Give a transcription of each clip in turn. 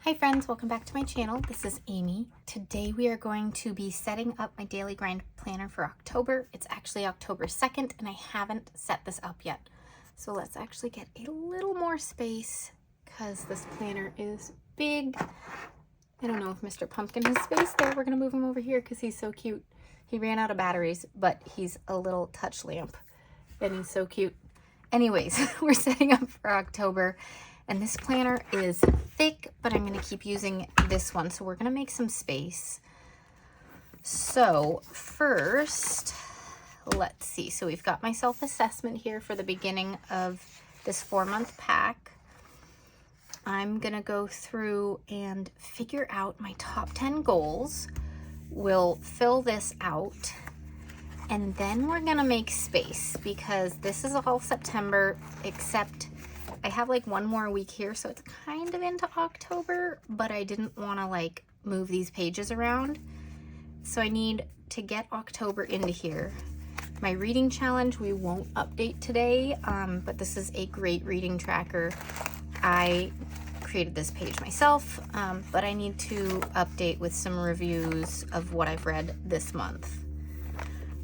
Hi friends, welcome back to my channel. This is Amy. Today we are going to be setting up my daily grind planner for October. It's actually October 2nd and I haven't set this up yet. So let's actually get a little more space because this planner is big. I don't know if Mr. Pumpkin has space there. We're gonna move him over here because he's so cute. He ran out of batteries, but he's a little touch lamp and he's so cute. Anyways, we're setting up for October. And this planner is thick, but I'm going to keep using this one. So we're going to make some space. So first, let's see. So we've got my self-assessment here for the beginning of this 4-month pack. I'm going to go through and figure out my top 10 goals. We'll fill this out. And then we're going to make space because this is all September, except I have like one more week here, so it's kind of into October, but I didn't want to like move these pages around. So I need to get October into here. My reading challenge, we won't update today, but this is a great reading tracker. I created this page myself, but I need to update with some reviews of what I've read this month.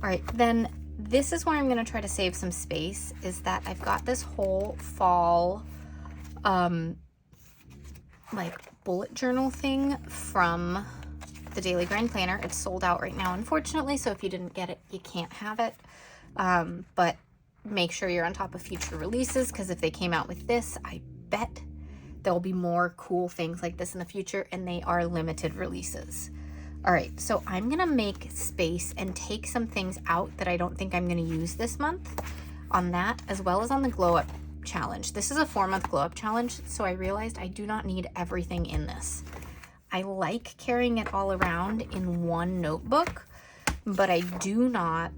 All right, then this is where I'm going to try to save some space, is that I've got this whole fall like bullet journal thing from the Daily Grind Planner. It's sold out right now, unfortunately, so if you didn't get it, you can't have it. But make sure you're on top of future releases, because if they came out with this, I bet there'll be more cool things like this in the future, and they are limited releases. All right, so I'm gonna make space and take some things out that I don't think I'm gonna use this month on that, as well as on the glow up challenge. This is a 4-month glow up challenge, so I realized I do not need everything in this. I like carrying it all around in one notebook, but I do not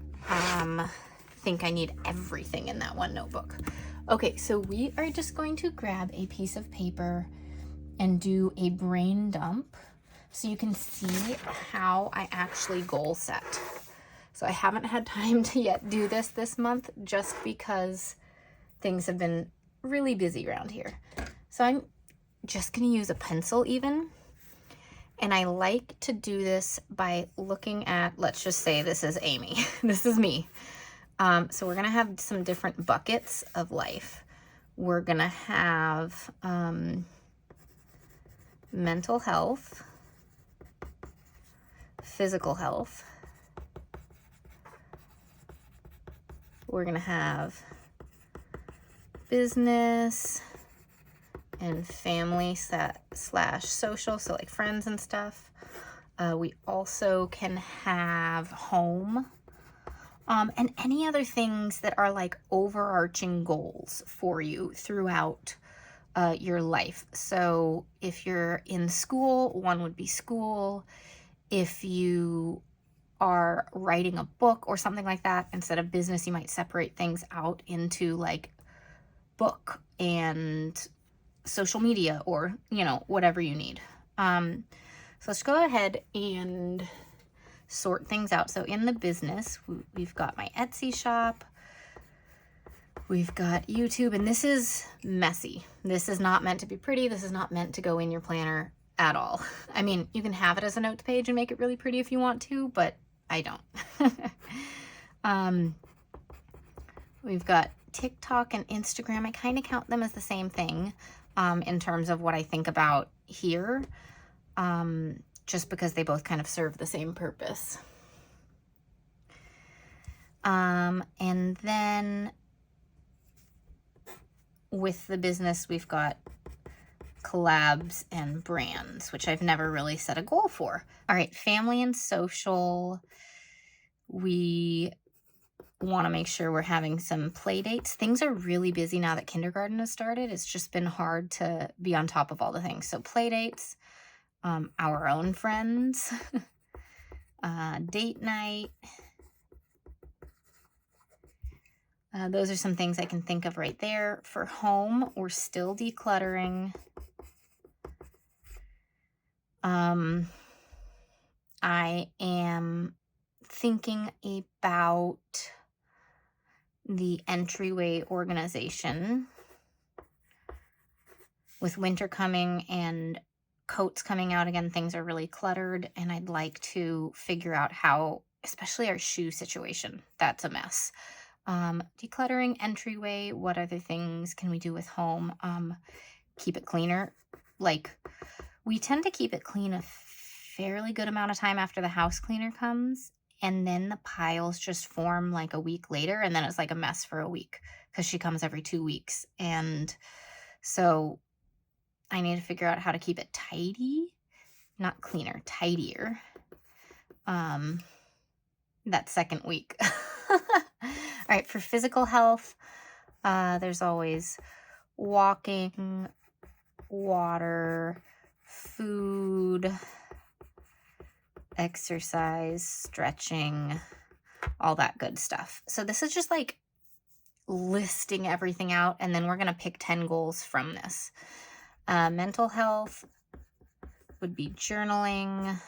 think I need everything in that one notebook. Okay, so we are just going to grab a piece of paper and do a brain dump, so you can see how I actually goal set. So I haven't had time to yet do this month just because things have been really busy around here. So I'm just gonna use a pencil even. And I like to do this by looking at, let's just say this is Amy, this is me. So we're gonna have some different buckets of life. We're gonna have mental health, physical health. We're gonna have business and family slash social, so like friends and stuff. We also can have home, and any other things that are like overarching goals for you throughout your life. So if you're in school, one would be school. If you are writing a book or something like that, instead of business, you might separate things out into like book and social media, or, you know, whatever you need. So let's go ahead and sort things out. So in the business, we've got my Etsy shop, we've got YouTube, and this is messy. This is not meant to be pretty. This is not meant to go in your planner at all. I mean, you can have it as a notes page and make it really pretty if you want to, but I don't. We've got TikTok and Instagram. I kind of count them as the same thing in terms of what I think about here, just because they both kind of serve the same purpose. And then with the business, we've got collabs and brands, which I've never really set a goal for. All right, family and social. We want to make sure we're having some play dates. Things are really busy now that kindergarten has started. It's just been hard to be on top of all the things. So play dates, our own friends, date night. Those are some things I can think of right there. For home, we're still decluttering. I am thinking about the entryway organization. With winter coming and coats coming out again. Things are really cluttered, and I'd like to figure out how, especially our shoe situation, that's a mess. Decluttering entryway. What other things can we do with home? Keep it cleaner. Like, we tend to keep it clean a fairly good amount of time after the house cleaner comes, and then the piles just form like a week later, and then it's like a mess for a week because she comes every 2 weeks. And so I need to figure out how to keep it tidy, not cleaner, tidier. That second week. All right, for physical health, there's always walking, water, food, exercise, stretching, all that good stuff. So this is just like listing everything out, and then we're going to pick 10 goals from this. Mental health would be journaling,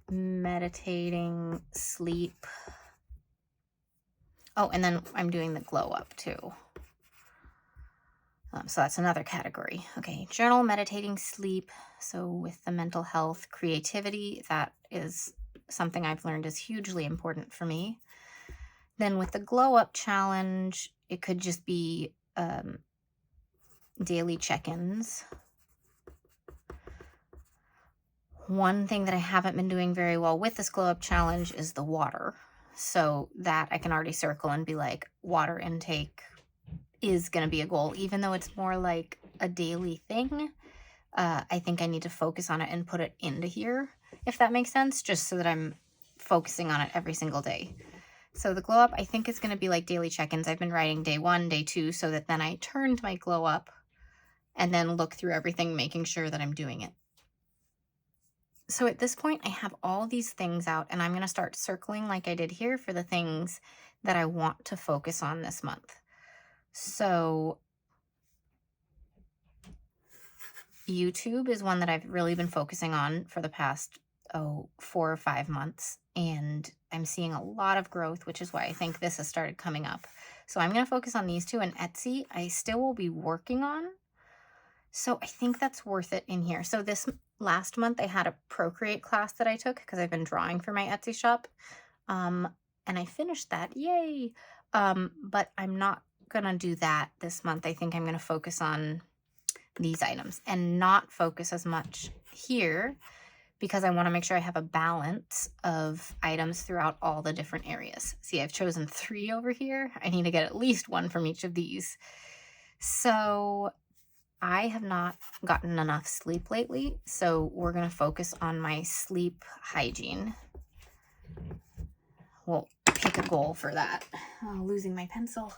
meditating, sleep. Oh, and then I'm doing the glow up too. So that's another category. Okay, journal, meditating, sleep. So with the mental health, creativity, that is something I've learned is hugely important for me. Then with the glow up challenge, it could just be daily check-ins. One thing that I haven't been doing very well with this glow up challenge is the water. So that I can already circle and be like, water intake is going to be a goal, even though it's more like a daily thing. I think I need to focus on it and put it into here, if that makes sense, just so that I'm focusing on it every single day. So the glow up, I think, is going to be like daily check-ins. I've been writing day 1, day 2, so that then I turn to my glow up and then look through everything, making sure that I'm doing it. So at this point, I have all these things out, and I'm going to start circling like I did here for the things that I want to focus on this month. So YouTube is one that I've really been focusing on for the past 4 or 5 months, and I'm seeing a lot of growth, which is why I think this has started coming up. So I'm going to focus on these two, and Etsy I still will be working on. So I think that's worth it in here. So this last month I had a Procreate class that I took because I've been drawing for my Etsy shop. And I finished that. Yay! But I'm not going to do that this month. I think I'm going to focus on these items and not focus as much here because I want to make sure I have a balance of items throughout all the different areas. See, I've chosen 3 over here. I need to get at least 1 from each of these. So I have not gotten enough sleep lately, so we're going to focus on my sleep hygiene. We'll pick a goal for that. Oh, losing my pencil.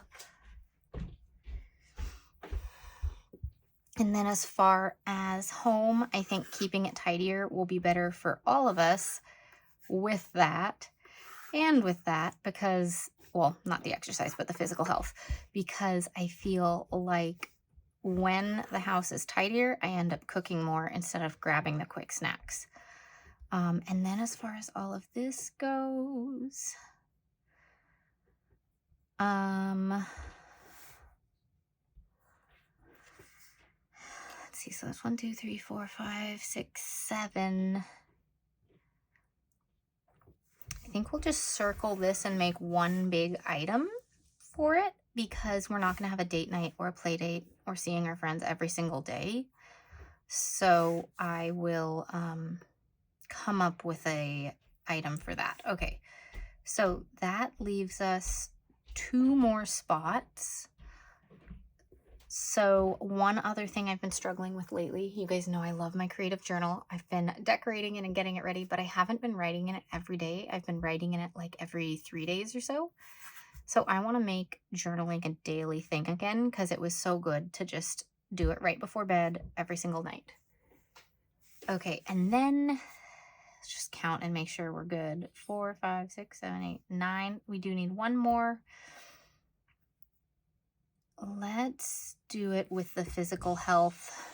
And then as far as home, I think keeping it tidier will be better for all of us with that and with that because, well, not the exercise, but the physical health, because I feel like when the house is tidier, I end up cooking more instead of grabbing the quick snacks. And then as far as all of this goes, let's see, so that's 1, 2, 3, 4, 5, 6, 7. I think we'll just circle this and make one big item for it because we're not going to have a date night or a play date or seeing our friends every single day. So I will come up with a item for that. Okay, so that leaves us 2 more spots. So one other thing I've been struggling with lately, you guys know I love my creative journal. I've been decorating it and getting it ready, but I haven't been writing in it every day. I've been writing in it like every 3 days or so. So I want to make journaling a daily thing again because it was so good to just do it right before bed every single night. Okay, and then let's just count and make sure we're good. 4, 5, 6, 7, 8, 9. We do need 1 more. Let's do it with the physical health.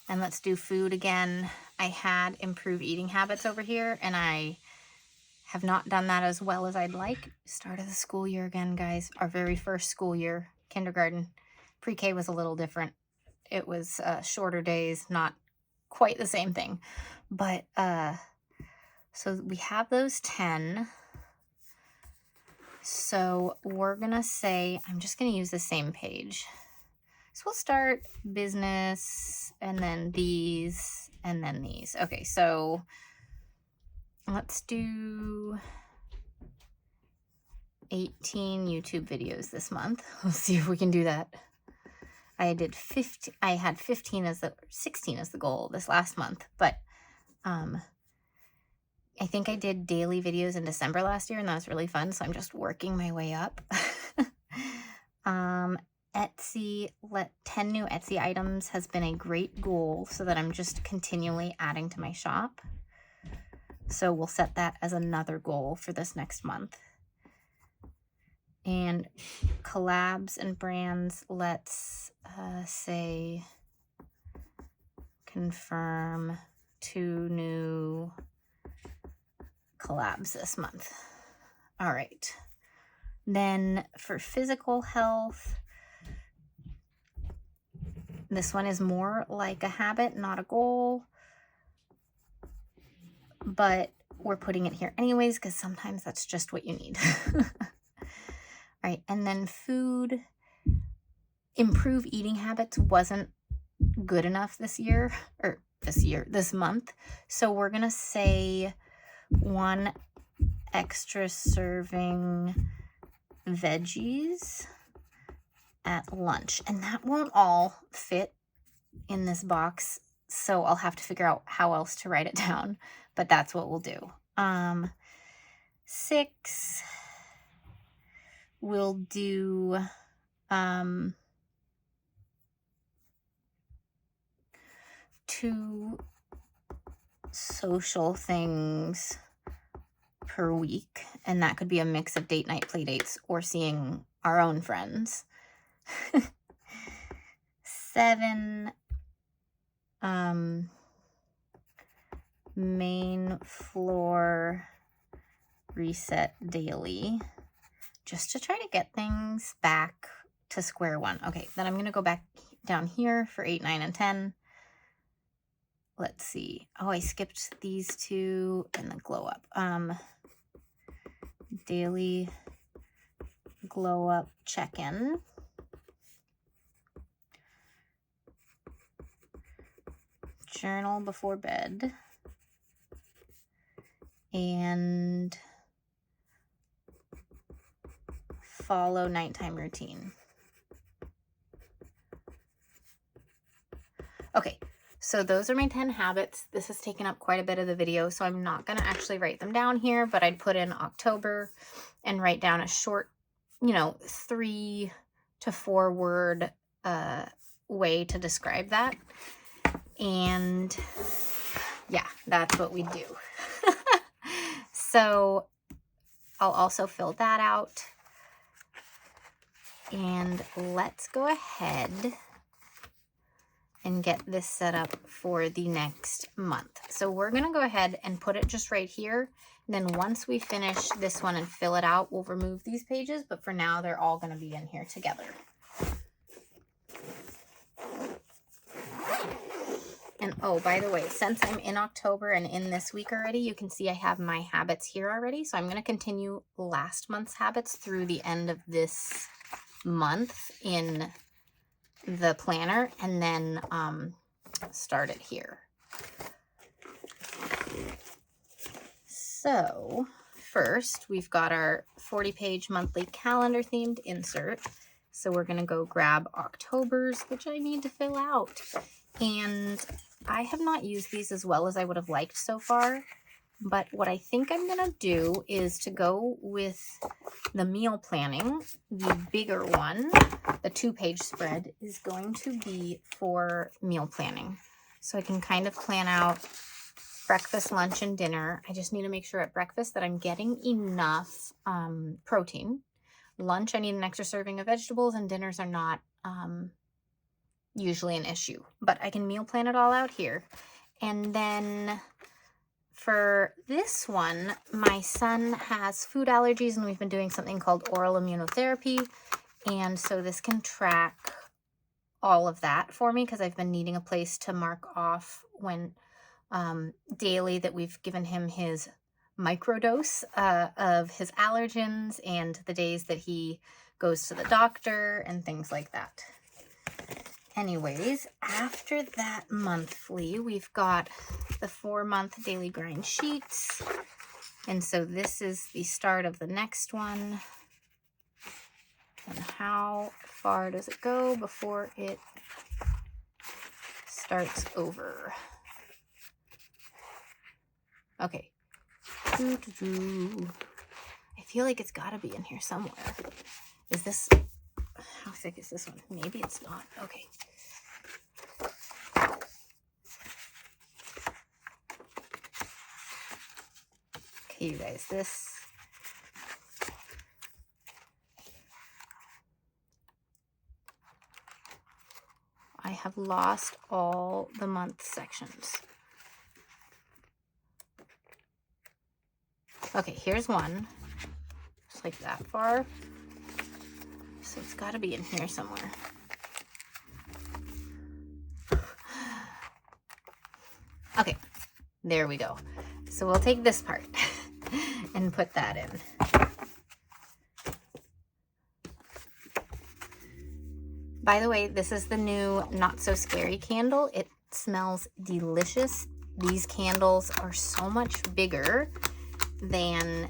And let's do food again. I had improved eating habits over here, and I have not done that as well as I'd like. Start of the school year again, guys. Our very first school year, kindergarten. Pre-K was a little different. it was shorter days, not quite the same thing. But so we have those 10. So we're gonna say, I'm just gonna use the same page. So we'll start business and then these and then these. Okay, so let's do 18 YouTube videos this month. Let's see if we can do that. I had 16 as the goal this last month, but I think I did daily videos in December last year, and that was really fun. So I'm just working my way up. Etsy, 10 new Etsy items has been a great goal, so that I'm just continually adding to my shop. So we'll set that as another goal for this next month. And collabs and brands, let's say confirm 2 new collabs this month. All right. Then for physical health, this one is more like a habit, not a goal, but we're putting it here anyways because sometimes that's just what you need. All right, and then food, improve eating habits wasn't good enough this month. So we're gonna say 1 extra serving veggies at lunch, and that won't all fit in this box, so I'll have to figure out how else to write it down, but that's what we'll do. 6, we'll do 2 social things per week, and that could be a mix of date night play dates or seeing our own friends. 7, main floor reset daily, just to try to get things back to square one. Okay, then I'm going to go back down here for 8, 9, and 10. Let's see. Oh, I skipped these 2 and the glow up. Daily glow up check-in. Journal before bed. And follow nighttime routine. Okay, so those are my 10 habits. This has taken up quite a bit of the video, so I'm not going to actually write them down here, but I'd put in October and write down a short, 3 to 4 word way to describe that. And yeah, that's what we do. So I'll also fill that out. And let's go ahead and get this set up for the next month. So we're going to go ahead and put it just right here. And then once we finish this one and fill it out, we'll remove these pages. But for now, they're all going to be in here together. And oh, by the way, since I'm in October and in this week already, you can see I have my habits here already. So I'm going to continue last month's habits through the end of this month in the planner, and then start it here. So first, we've got our 40-page monthly calendar themed insert. So we're going to go grab October's, which I need to fill out. And I have not used these as well as I would have liked so far. But what I think I'm going to do is to go with the meal planning. The bigger one, the 2-page spread, is going to be for meal planning. So I can kind of plan out breakfast, lunch, and dinner. I just need to make sure at breakfast that I'm getting enough protein. Lunch, I need an extra serving of vegetables, and dinners are not usually an issue. But I can meal plan it all out here. And then for this one, my son has food allergies, and we've been doing something called oral immunotherapy. And so this can track all of that for me because I've been needing a place to mark off when daily that we've given him his microdose of his allergens and the days that he goes to the doctor and things like that. Anyways, after that monthly, we've got the 4-month daily grind sheets. And so this is the start of the next one. And how far does it go before it starts over? Okay. I feel like it's got to be in here somewhere. Is this, how thick is this one? Maybe it's not. Okay. Okay, you guys, this, I have lost all the month sections. Okay, here's one. Just like that far. So it's got to be in here somewhere. Okay, there we go. So we'll take this part and put that in. By the way, this is the new Not So Scary candle. It smells delicious. These candles are so much bigger than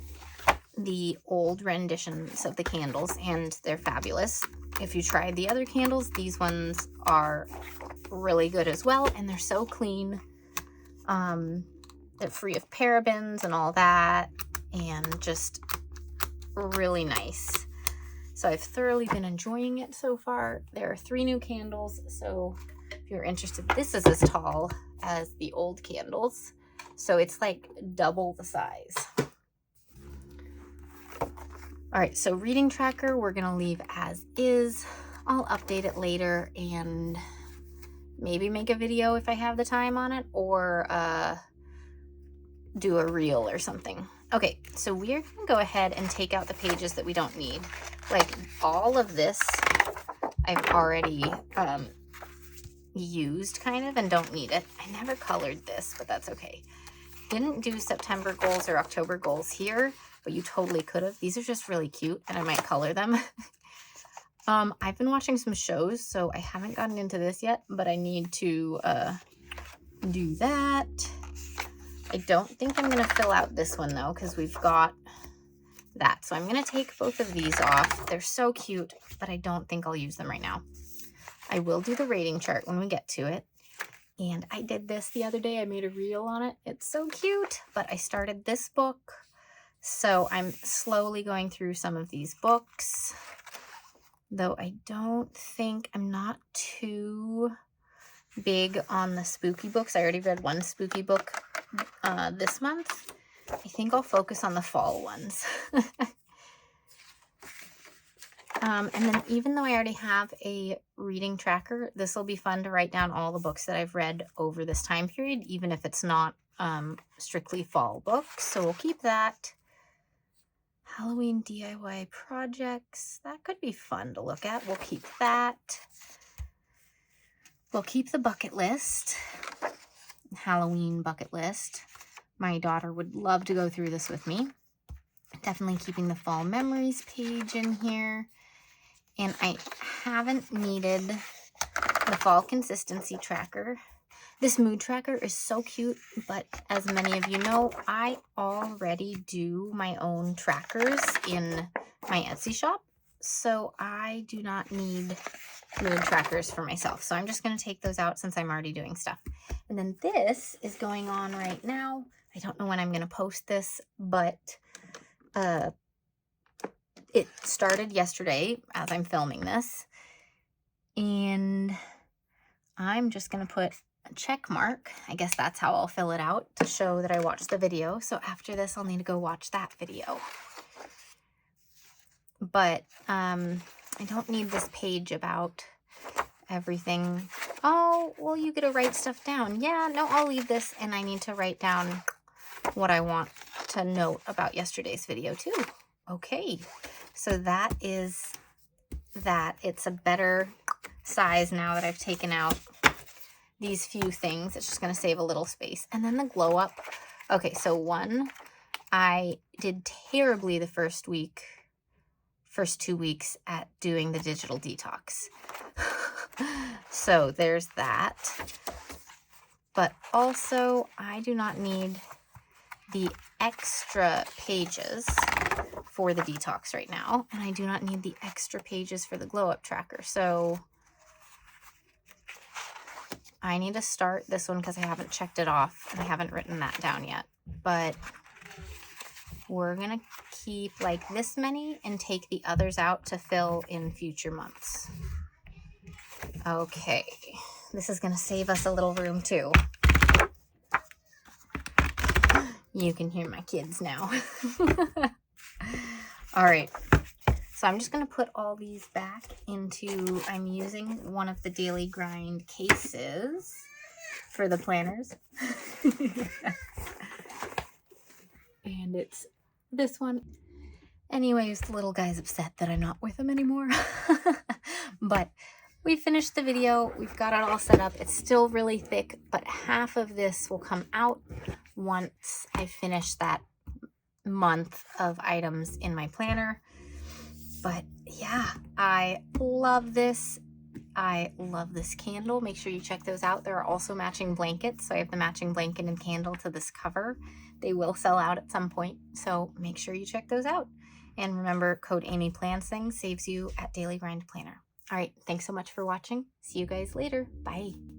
the old renditions of the candles, and they're fabulous. If you tried the other candles, these ones are really good as well, and they're so clean. They're free of parabens and all that, and just really nice. So I've thoroughly been enjoying it so far. There are 3 new candles, so if you're interested, this is as tall as the old candles. So it's like double the size. All right, so reading tracker, we're gonna leave as is. I'll update it later and maybe make a video if I have the time on it, or do a reel or something. Okay, so we're gonna go ahead and take out the pages that we don't need. Like all of this, I've already used kind of and don't need it. I never colored this, but that's okay. Didn't do September goals or October goals here, but you totally could have. These are just really cute and I might color them. I've been watching some shows, so I haven't gotten into this yet, but I need to do that. I don't think I'm going to fill out this one though, because we've got that. So I'm going to take both of these off. They're so cute, but I don't think I'll use them right now. I will do the rating chart when we get to it. And I did this the other day. I made a reel on it. It's so cute, but I started this book. So I'm slowly going through some of these books, though I don't think, I'm not too big on the spooky books. I already read one spooky book this month. I think I'll focus on the fall ones. And then even though I already have a reading tracker, this will be fun to write down all the books that I've read over this time period, even if it's not strictly fall books. So we'll keep that. Halloween DIY projects. That could be fun to look at. We'll keep that. We'll keep the bucket list. Halloween bucket list. My daughter would love to go through this with me. Definitely keeping the fall memories page in here. And I haven't needed the fall consistency tracker. This mood tracker is so cute, but as many of you know, I already do my own trackers in my Etsy shop. So I do not need mood trackers for myself. So I'm just going to take those out since I'm already doing stuff. And then this is going on right now. I don't know when I'm going to post this, but it started yesterday as I'm filming this. And I'm just going to put a check mark. I guess that's how I'll fill it out to show that I watched the video. So after this, I'll need to go watch that video. But I don't need this page about everything. Oh, well, you get to write stuff down. Yeah, no, I'll leave this, and I need to write down what I want to note about yesterday's video too. Okay, so that is that. It's a better size now that I've taken out these few things. It's just going to save a little space. And then the glow up. Okay, so one, I did terribly the first 2 weeks at doing the digital detox. So there's that. But also, I do not need the extra pages for the detox right now, and I do not need the extra pages for the glow up tracker. So I need to start this one because I haven't checked it off and I haven't written that down yet. But we're gonna keep like this many and take the others out to fill in future months. Okay, this is gonna save us a little room too. You can hear my kids now. All right, so I'm just gonna put all these back into, I'm using one of the Daily Grind cases for the planners. And it's this one. Anyways, the little guy's upset that I'm not with him anymore. But we finished the video. We've got it all set up. It's still really thick, but half of this will come out once I finish that month of items in my planner. But yeah, I love this. I love this candle. Make sure you check those out. There are also matching blankets. So I have the matching blanket and candle to this cover. They will sell out at some point, so make sure you check those out. And remember, code AmyPlansThings saves you at Daily Grind Planner. All right, thanks so much for watching. See you guys later. Bye.